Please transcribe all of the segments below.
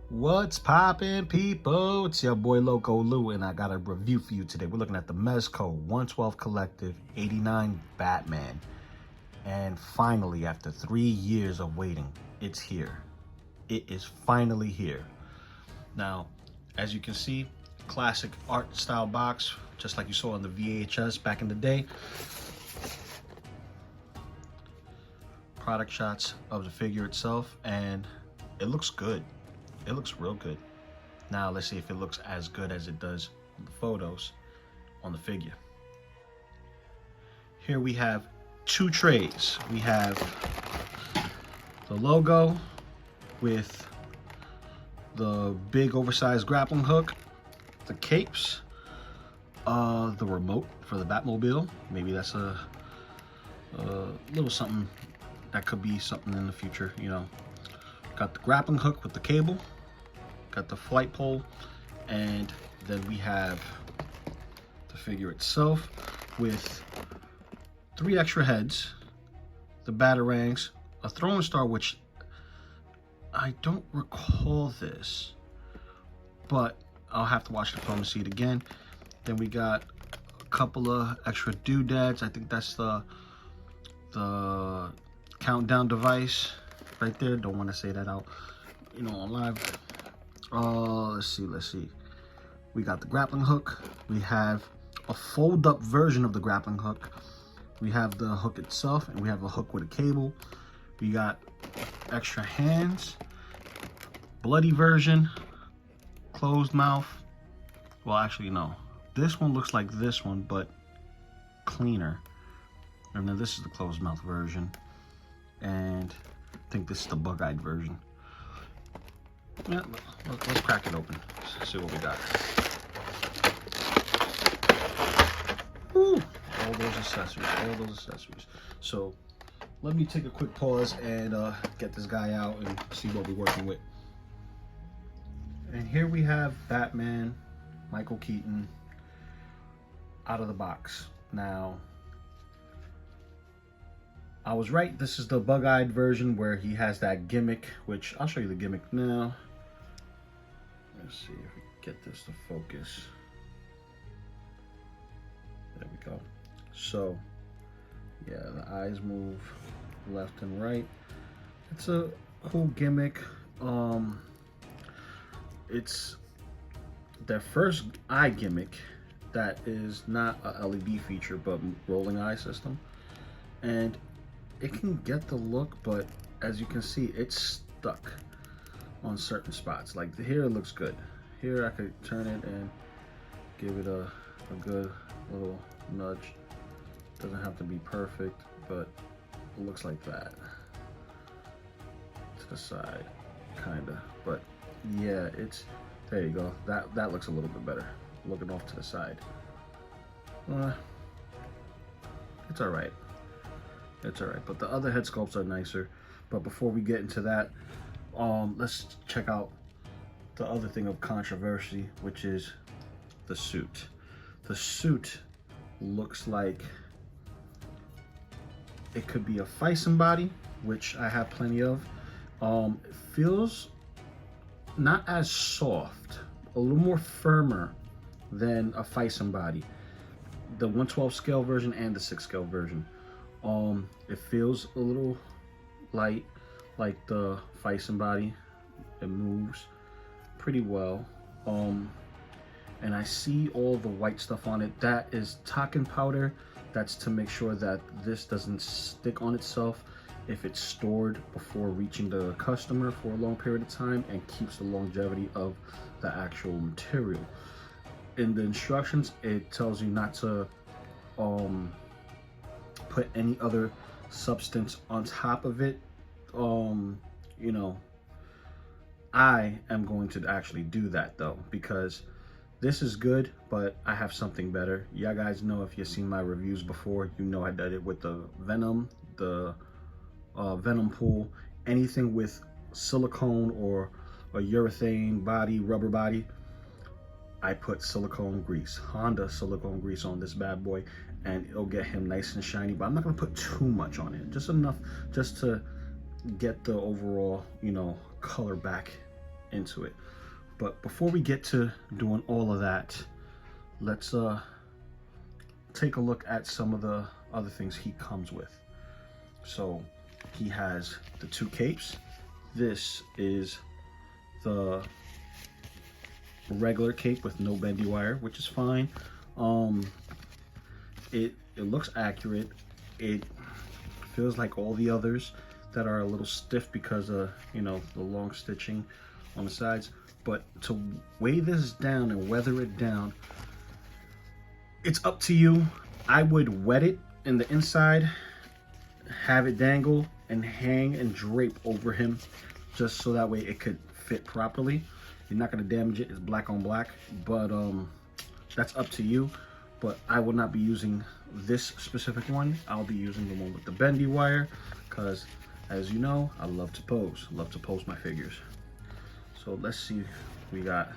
What's poppin', people? It's your boy Loco Lou, and I got a review for you today. We're looking at the Mezco 112 Collective 89 Batman. And finally, after 3 years of waiting, it's here. It is finally here. Now, as you can see, classic art style box, just like you saw on the VHS back in the day. Product shots of the figure itself, and it looks good. It looks real good. Now let's see if it looks as good as it does on the photos on the figure. Here we have 2 trays. We have the logo with the big oversized grappling hook, the capes, the remote for the Batmobile. Maybe that's a little something that could be something in the future, you know. Got the grappling hook with the cable, got the flight pole, and then we have the figure itself with 3 extra heads, the batarangs, a throwing star, which I don't recall this, but I'll have to watch the film and see it again. Then we got a couple of extra doodads. I think that's the countdown device right there. Don't want to say that out, you know, on live. Let's see. We got the grappling hook. We have a fold-up version of the grappling hook. We have the hook itself, and we have a hook with a cable. We got extra hands, bloody version, closed mouth. Well, actually, no. This one looks like this one, but cleaner. And then this is the closed mouth version. And I think this is the bug-eyed version. Yeah, let's crack it open. Let's see what we got. Woo! All those accessories. So let me take a quick pause and get this guy out and see what we're working with. And here we have Batman, Michael Keaton, out of the box. Now, I was right, this is the bug-eyed version where he has that gimmick, which I'll show you the gimmick now. Let's see if we can get this to focus. There we go. So, yeah, the eyes move left and right. It's a cool gimmick. It's their first eye gimmick that is not a LED feature, but rolling eye system. And it can get the look, but as you can see, it's stuck on certain spots. Like here, it looks good. Here, I could turn it and give it a good little nudge. Doesn't have to be perfect, but it looks like that. To the side, kinda. But yeah, it's, there you go. That looks a little bit better. Looking off to the side. It's all right. It's all right, but the other head sculpts are nicer. But before we get into that, let's check out the other thing of controversy, which is the suit. The suit looks like it could be a Fison body, which I have plenty of. It feels not as soft, a little more firmer than a Fison body. The 112 scale version and the 6 scale version. It feels a little light, like the Fison body. It moves pretty well. And I see all the white stuff on it. That is talcum powder. That's to make sure that this doesn't stick on itself if it's stored before reaching the customer for a long period of time, and keeps the longevity of the actual material. In the instructions, it tells you not to put any other substance on top of it. You know, I am going to actually do that though, because this is good, but I have something better. Yeah, guys know, if you've seen my reviews before, you know I did it with the Venom, the Venom pool. Anything with silicone or a urethane body, rubber body, I put silicone grease, Honda silicone grease on this bad boy, and it'll get him nice and shiny. But I'm not gonna put too much on it, just enough just to get the overall, you know, color back into it. But before we get to doing all of that, let's take a look at some of the other things he comes with. So he has the 2 capes. This is the regular cape with no bendy wire, which is fine. It looks accurate. It feels like all the others that are a little stiff because of, you know, the long stitching on the sides. But to weigh this down and weather it down, it's up to you. I would wet it in the inside, have it dangle and hang and drape over him, just so that way it could fit properly. You're not going to damage it. It's black on black, but that's up to you. But I will not be using this specific one. I'll be using the one with the bendy wire, because as you know, I love to pose. I love to pose my figures. So let's see. We got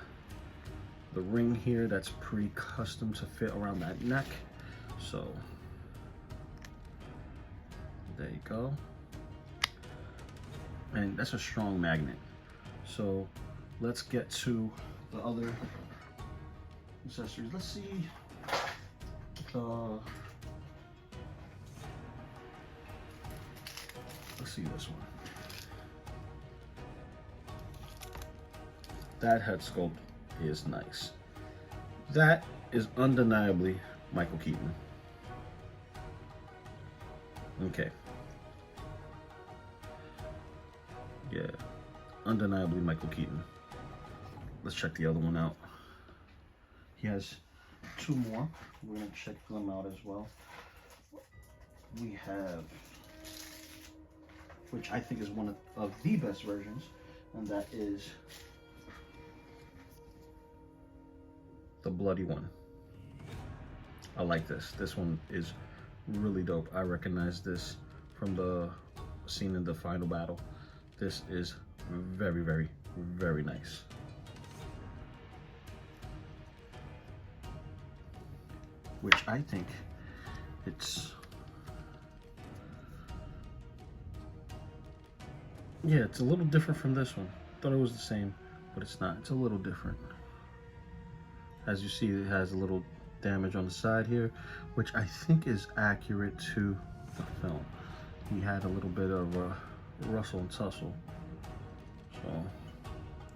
the ring here that's pretty custom to fit around that neck. So there you go. And that's a strong magnet. So let's get to the other accessories. Let's see. Let's see this one. That head sculpt is nice. That is undeniably Michael Keaton. Okay. Yeah, undeniably Michael Keaton. Let's check the other one out. He has 2 more. We're gonna check them out as well. We have, which I think is one of the best versions, and that is the bloody one. I like this. This one is really dope. I recognize this from the scene in the final battle. This is very, very, very nice. Which I think it's, yeah, it's a little different from this one. Thought it was the same, but it's not. It's a little different. As you see, it has a little damage on the side here, which I think is accurate to the film. He had a little bit of a rustle and tussle. So,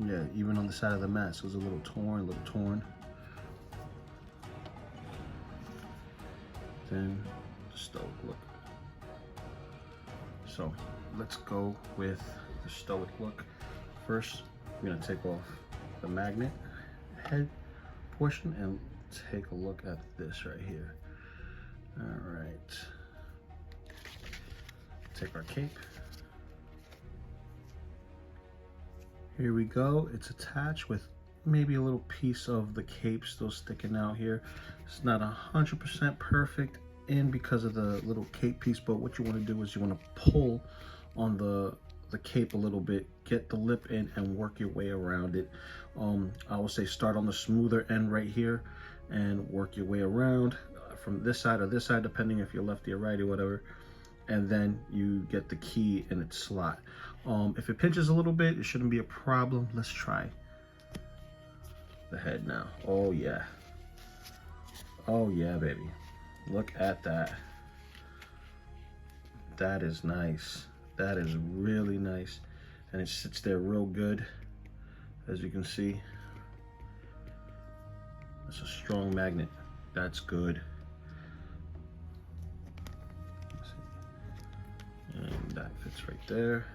yeah, even on the side of the mask, it was a little torn. Then the stoic look. So let's go with the stoic look. First, we're gonna take off the magnet head portion and take a look at this right here. All right. Take our cape. Here we go. It's attached with maybe a little piece of the cape still sticking out here. It's not 100% perfect in because of the little cape piece, but what you want to do is you want to pull on the cape a little bit, get the lip in and work your way around it. I will say start on the smoother end right here and work your way around from this side or this side, depending if you're lefty or righty, whatever. And then you get the key in its slot. If it pinches a little bit, it shouldn't be a problem. Let's try the head now. Oh yeah. Oh yeah, baby. Look at that. That is nice. That is really nice. And it sits there real good, as you can see. It's a strong magnet. That's good. And that fits right there.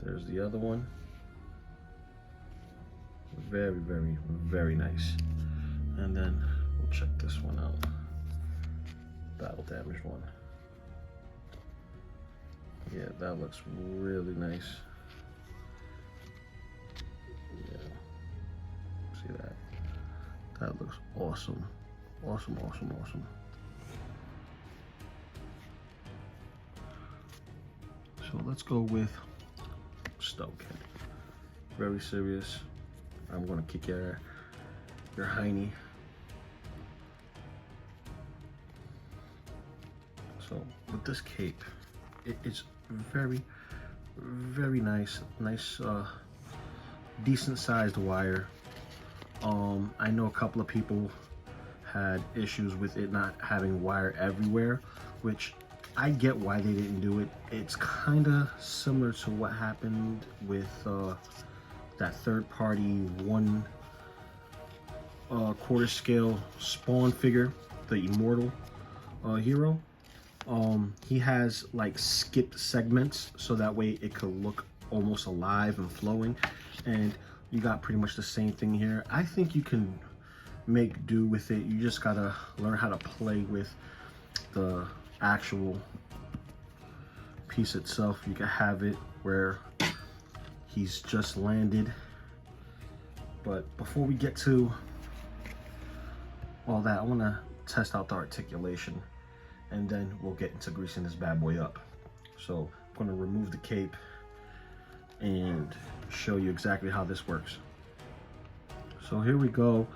There's the other one. Very, very, very nice. And then we'll check this one out. Battle damaged one. Yeah, that looks really nice. Yeah. See that? That looks awesome. Awesome, awesome, awesome. So let's go with Stoke. Very serious. I'm gonna kick your hiney. So with this cape, it is very, very nice. Nice decent sized wire. I know a couple of people had issues with it not having wire everywhere, which I get why they didn't do it. It's kind of similar to what happened with that third-party 1/4 scale Spawn figure, the Immortal hero. He has like skipped segments so that way it could look almost alive and flowing, and you got pretty much the same thing here. I think you can make do with it. You just gotta learn how to play with the actual piece itself. You can have it where he's just landed. But before we get to all that, I want to test out the articulation, and then we'll get into greasing this bad boy up. So I'm going to remove the cape and show you exactly how this works. So here we go,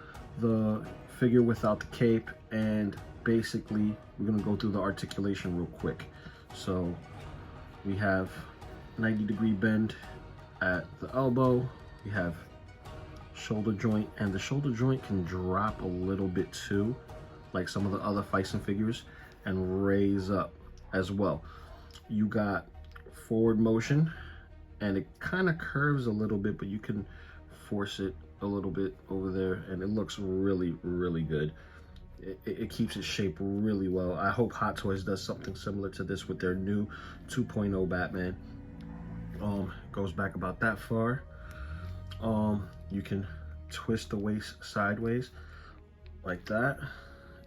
the figure without the cape, and basically we're going to go through the articulation real quick. So we have 90-degree bend at the elbow, we have shoulder joint, and the shoulder joint can drop a little bit too, like some of the other Feisen figures, and raise up as well. You got forward motion, and it kind of curves a little bit, but you can force it a little bit over there, and it looks really, really good. It keeps its shape really well. I hope Hot Toys does something similar to this with their new 2.0 Batman. Goes back about that far. You can twist the waist sideways like that,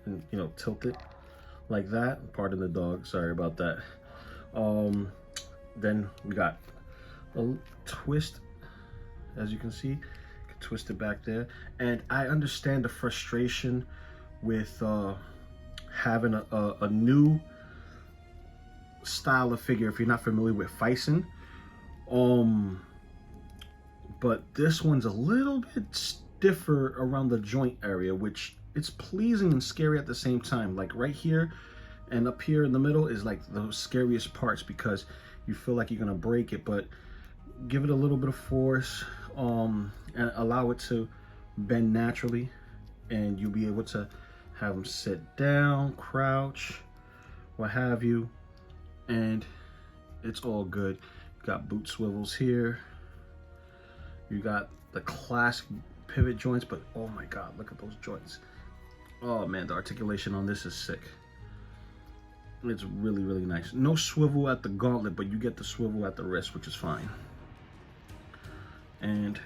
and you know, tilt it like that. Pardon the dog, sorry about that. Then we got a twist, as you can see. You can twist it back there, and I understand the frustration with having a new style of figure if you're not familiar with Feisen. But this one's a little bit stiffer around the joint area, which it's pleasing and scary at the same time. Like right here and up here in the middle is like the scariest parts, because you feel like you're gonna break it, but give it a little bit of force, and allow it to bend naturally, and you'll be able to have them sit down, crouch, what have you, and it's all good. You got boot swivels here. You got the classic pivot joints, but oh my god, look at those joints. Oh man, the articulation on this is sick. It's really, really nice. No swivel at the gauntlet, but you get the swivel at the wrist, which is fine. And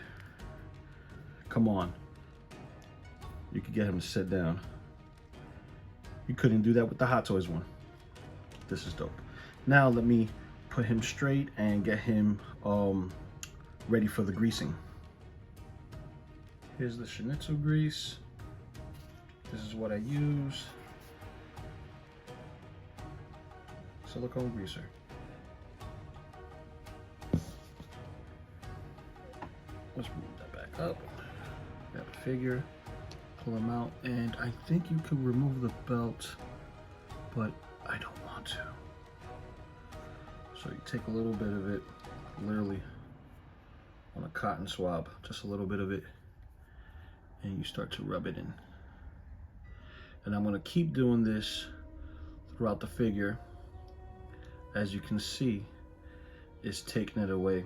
come on, you could get him to sit down. You couldn't do that with the Hot Toys one. This is dope. Now let me put him straight and get him ready for the greasing. Here's the Schnitzel grease. This is what I use. Silicone greaser. Let's move that back up. Grab a figure, pull him out, and I think you could remove the belt, but I don't want to. So you take a little bit of it, literally on a cotton swab, just a little bit of it, and you start to rub it in. And I'm gonna keep doing this throughout the figure. As you can see, it's taking it away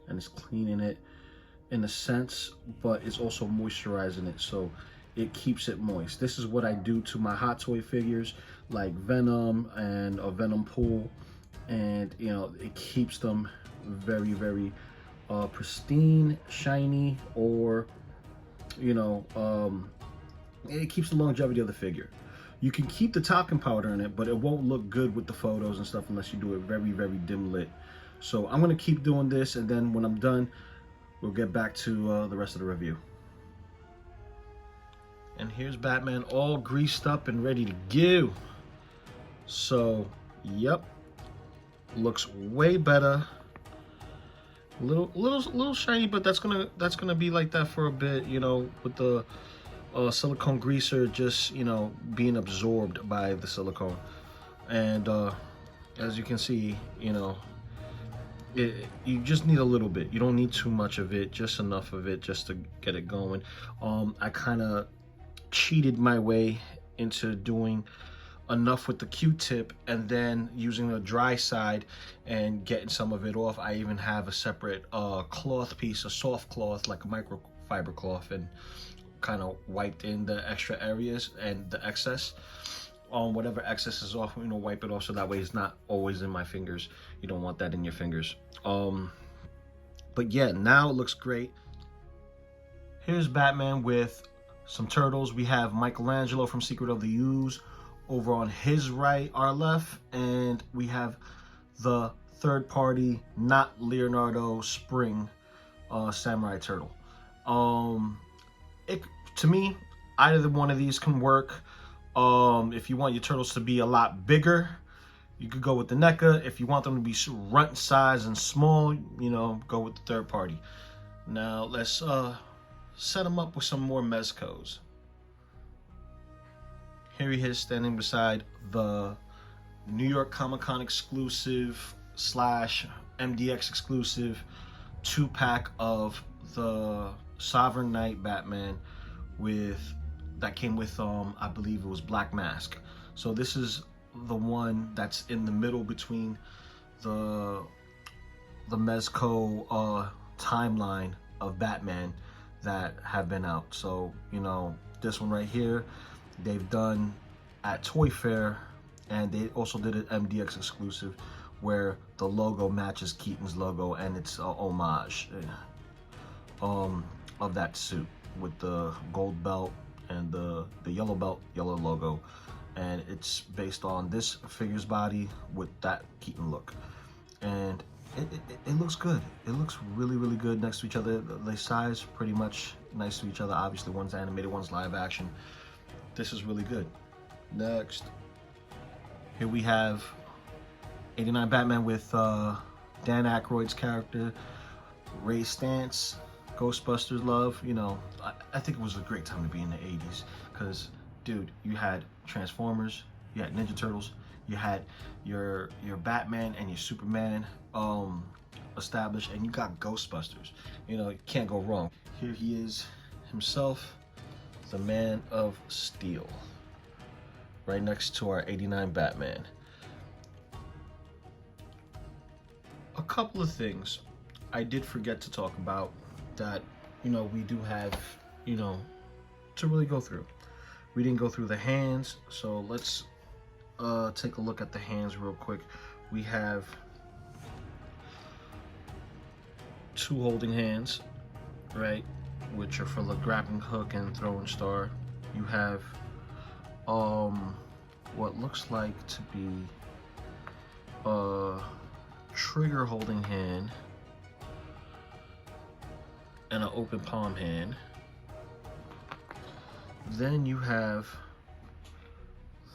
and it's cleaning it in a sense, but it's also moisturizing it, so it keeps it moist. This is what I do to my Hot Toy figures like Venom and a Venom Pool, and you know, it keeps them very, very pristine, shiny, or you know, it keeps the longevity of the figure. You can keep the talcum powder in it, but it won't look good with the photos and stuff unless you do it very, very dim lit. So I'm gonna keep doing this, and then when I'm done, we'll get back to the rest of the review. And here's Batman all greased up and ready to go. So, yep, looks way better. Little shiny, but that's gonna be like that for a bit, you know, with the silicone greaser just, you know, being absorbed by the silicone. And as you can see, you know, You just need a little bit. You don't need too much of it, just enough of it just to get it going. I kind of cheated my way into doing enough with the Q-tip and then using the dry side and getting some of it off. I even have a separate cloth piece, a soft cloth, like a microfiber cloth, and kind of wiped in the extra areas and the excess. Whatever excess is off, wipe it off so that way it's not always in my fingers. You don't want that in your fingers. But yeah, now it looks great. Here's Batman with some turtles. We have Michelangelo from Secret of the Ooze over on his right, our left, and we have the third party, not Leonardo Spring, Samurai Turtle. To me, either one of these can work. If you want your turtles to be a lot bigger, you could go with the NECA. If you want them to be runt size and small, go with the third party. Now let's set them up with some more Mezcos. Here he is standing beside the New York Comic Con exclusive / MDX exclusive 2-pack of the Sovereign Knight Batman that came with I believe it was Black Mask. So this is the one that's in the middle between the Mezco timeline of Batman that have been out. So this one right here they've done at Toy Fair, and they also did an MDX exclusive where the logo matches Keaton's logo, and it's a homage of that suit with the gold belt and the yellow belt, yellow logo, and it's based on this figure's body with that Keaton look, and it looks good. It looks really, really good next to each other. They size pretty much nice to each other. Obviously, one's animated, one's live action. This is really good. Next, here we have 89 Batman with Dan Aykroyd's character, Ray Stantz, Ghostbusters love. I think it was a great time to be in the 80s because, dude, you had Transformers, you had Ninja Turtles, you had your Batman and your Superman established, and you got Ghostbusters. You can't go wrong. Here he is himself, the Man of Steel, right next to our 89 Batman. A couple of things I did forget to talk about that we do have to really go through. We didn't go through the hands, so let's take a look at the hands real quick. We have 2 holding hands, right, which are for the grappling hook and throwing star. You have what looks like to be a trigger holding hand and an open palm hand. Then you have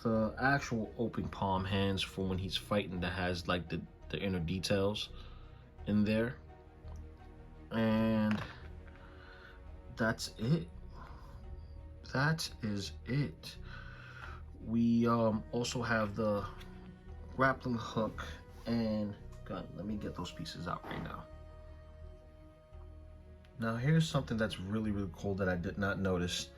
the actual open palm hands for when he's fighting that has like the inner details in there. And that's it. That is it. We also have the grappling hook and let me get those pieces out right now. Now here's something that's really, really cool that I did not notice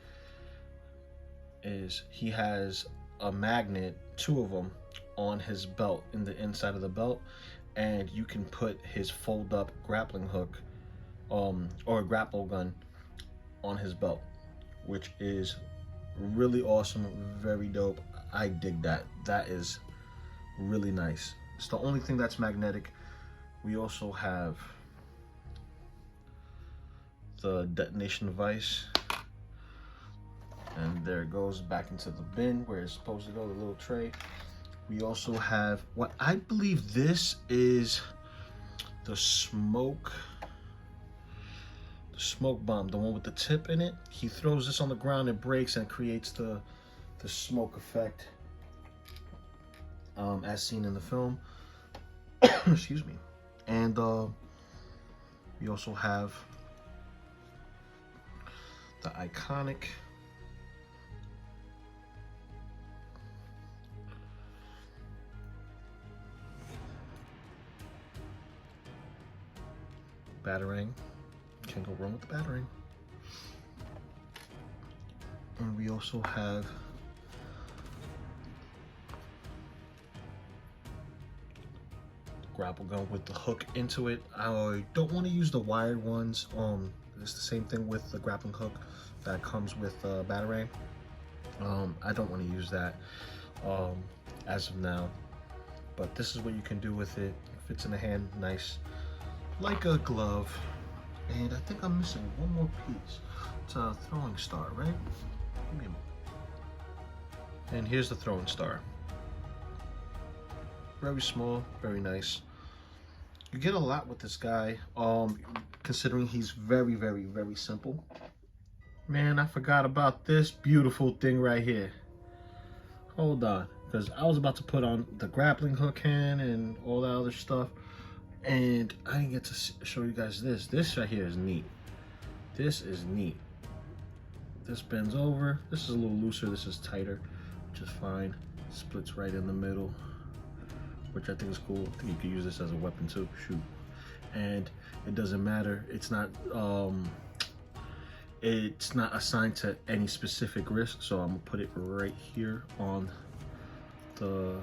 is he has a magnet, 2 of them, on his belt, in the inside of the belt, and you can put his fold-up grappling hook or a grapple gun on his belt, which is really awesome, very dope. I dig that. That is really nice. It's the only thing that's magnetic. We also have the detonation device, and there it goes back into the bin where it's supposed to go, the little tray. We also have what I believe this is the smoke bomb, the one with the tip in it. He throws this on the ground, it breaks and creates the smoke effect as seen in the film. Excuse me. And we also have the iconic Batarang. Can't go wrong with the Batarang. And we also have grapple gun with the hook into it. I don't want to use the wired ones. It's the same thing with the grappling hook that comes with Batarang. I don't want to use that as of now, but this is what you can do with it. It fits in the hand nice, like a glove. And I think I'm missing one more piece. It's a throwing star, right? Give me a moment. And here's the throwing star. Very small, very nice. You get a lot with this guy, considering he's very, very, very simple. Man, I forgot about this beautiful thing right here. Hold on, because I was about to put on the grappling hook hand and all that other stuff, and I didn't get to show you guys this. This right here is neat. This is neat. This bends over. This is a little looser. This is tighter, which is fine. Splits right in the middle, which I think is cool. I think you could use this as a weapon too. Shoot. And it doesn't matter. It's not assigned to any specific wrist, so I'm gonna put it right here on the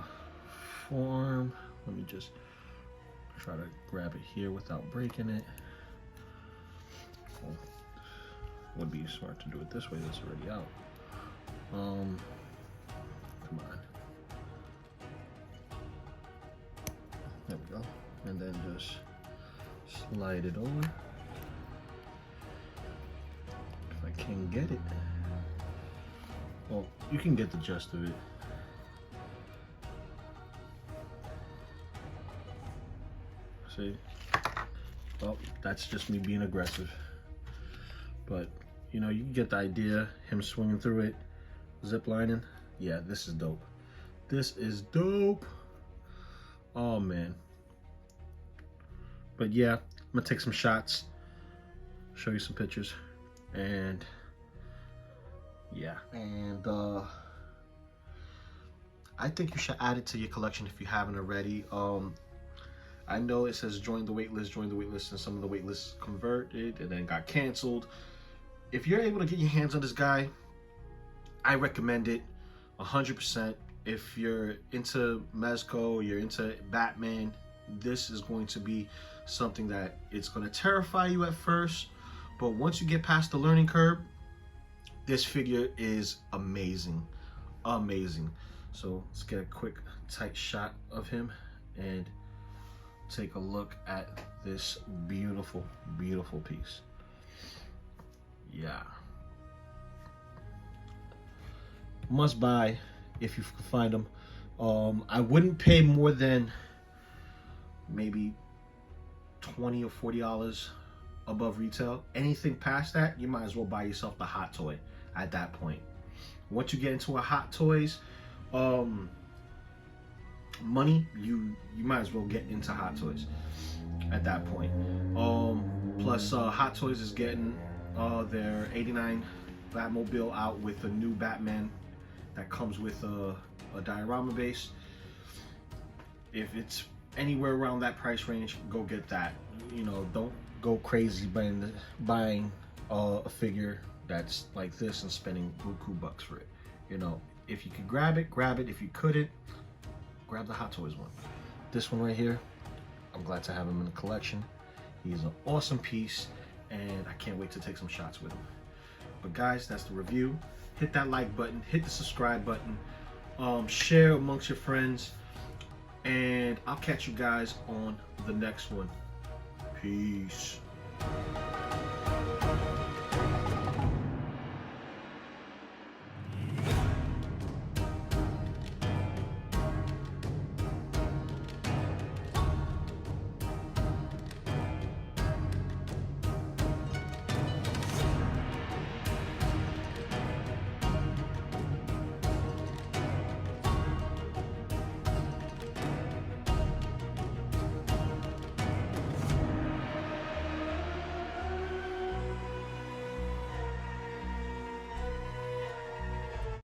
forearm. Let me just try to grab it here without breaking it. Well, would be smart to do it this way. That's already out. Come on. There we go. And then just slide it over. If I can get it. Well, you can get the gist of it. See? Well, that's just me being aggressive. But, you know, you can get the idea. Him swinging through it, zip lining. Yeah, this is dope. This is dope. Oh, man. But yeah, I'm gonna take some shots, show you some pictures, and yeah. And I think you should add it to your collection if you haven't already. I know it says join the waitlist, and some of the waitlists converted and then got canceled. If you're able to get your hands on this guy, I recommend it 100%. If you're into Mezco, you're into Batman, this is going to be something that it's going to terrify you at first, but once you get past the learning curve, this figure is amazing. So let's get a quick tight shot of him and take a look at this beautiful piece. Yeah, must buy if you can find them. I wouldn't pay more than maybe $20 or $40 above retail. Anything past that, you might as well buy yourself the hot toy at that point. Once you get into a hot toys money, you might as well get into hot toys at that point. Plus Hot Toys is getting their '89 Batmobile out with a new Batman that comes with a diorama base. If it's anywhere around that price range, go get that. You know, don't go crazy buying a figure that's like this and spending buku bucks for it. You know, if you could grab it, grab it. If you couldn't, grab the Hot Toys one. This one right here, I'm glad to have him in the collection. He's an awesome piece, and I can't wait to take some shots with him. But guys, that's the review. Hit that like button, hit the subscribe button, share amongst your friends, and I'll catch you guys on the next one. Peace.